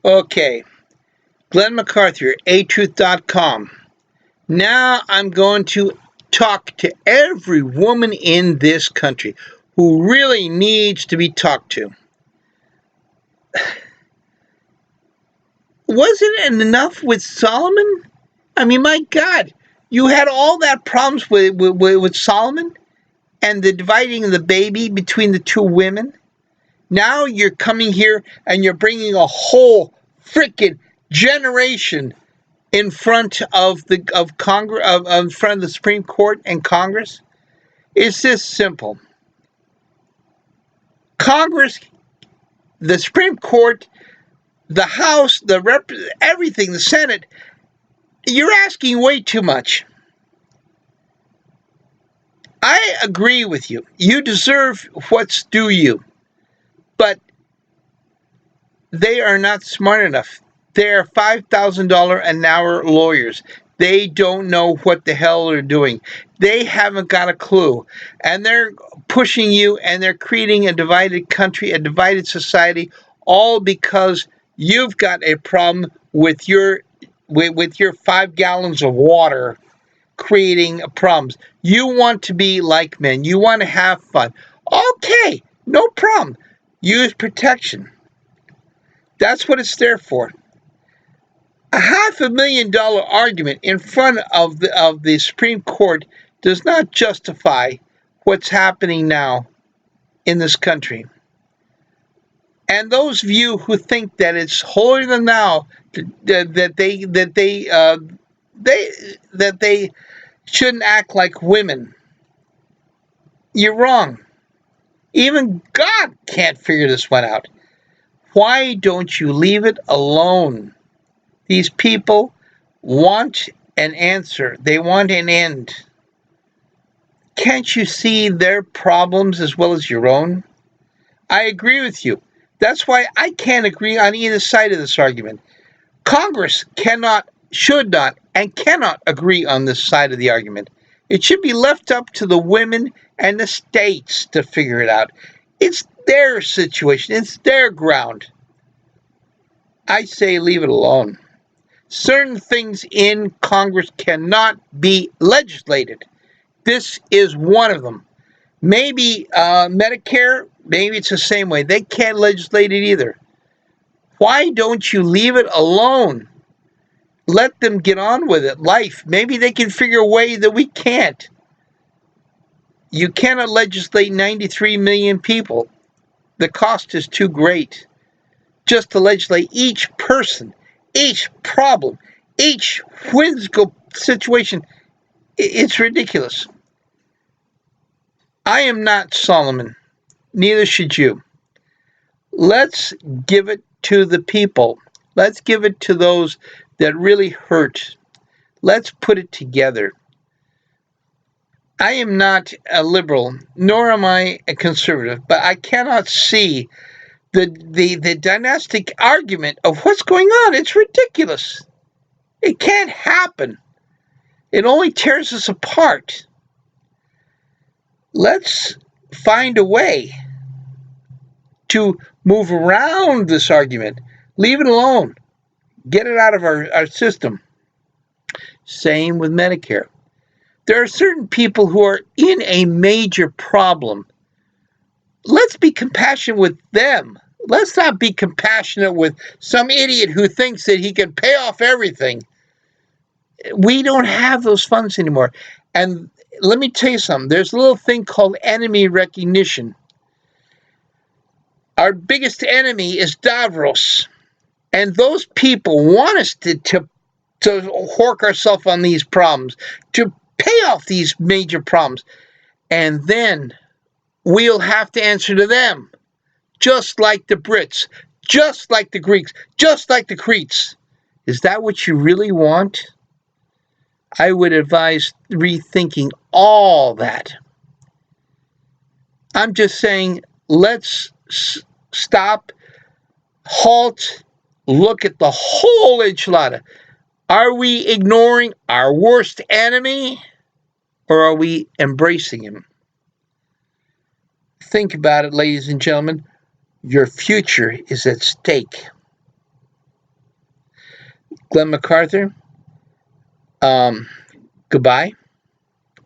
Okay, Glenn MacArthur, artuth.com. Now I'm going to talk to every woman in this country who really needs to be talked to. Wasn't it enough with Solomon? I mean, my God, you had all that problems with Solomon and the dividing of the baby between the two women. Now you're coming here and you're bringing a whole freaking generation in front of the of Congress, in front of the Supreme Court and Congress. It's this simple. Congress, the Supreme Court, the House, everything, the Senate. You're asking way too much. I agree with you. You deserve what's due you, but they are not smart enough. They are $5,000 an hour lawyers. They don't know what the hell they're doing. They haven't got a clue. And they're pushing you and they're creating a divided country, a divided society, all because you've got a problem with your 5 gallons of water creating problems. You want to be like men. You want to have fun. Okay, no problem. Use protection. That's what it's there for. A $500,000 argument in front of the Supreme Court does not justify what's happening now in this country. And those of you who think that it's holier than thou that they shouldn't act like women, you're wrong. Even God can't figure this one out. Why don't you leave it alone? These people want an answer. They want an end. Can't you see their problems as well as your own? I agree with you. That's why I can't agree on either side of this argument. Congress cannot, should not, and cannot agree on this side of the argument. It should be left up to the women and the states to figure it out. It's their situation. It's their ground. I say leave it alone. Certain things in Congress cannot be legislated. This is one of them. Maybe Medicare, maybe it's the same way. They can't legislate it either. Why don't you leave it alone? Let them get on with it. Life. Maybe they can figure a way that we can't. You cannot legislate 93 million people. The cost is too great. Just to legislate each person, each problem, each whimsical situation, it's ridiculous. I am not Solomon. Neither should you. Let's give it to the people. Let's give it to those that really hurt. Let's put it together. I am not a liberal, nor am I a conservative, but I cannot see the dynastic argument of what's going on. It's ridiculous. It can't happen. It only tears us apart. Let's find a way to move around this argument. Leave it alone. Get it out of our system. Same with Medicare. There are certain people who are in a major problem. Let's be compassionate with them. Let's not be compassionate with some idiot who thinks that he can pay off everything. We don't have those funds anymore. And let me tell you something. There's a little thing called enemy recognition. Our biggest enemy is Davros. And those people want us to hork ourselves on these problems, to pay off these major problems. And then we'll have to answer to them, just like the Brits, just like the Greeks, just like the Cretes. Is that what you really want? I would advise rethinking all that. I'm just saying, let's stop, halt, look at the whole enchilada. Are we ignoring our worst enemy, or are we embracing him? Think about it, ladies and gentlemen. Your future is at stake. Glenn MacArthur, goodbye.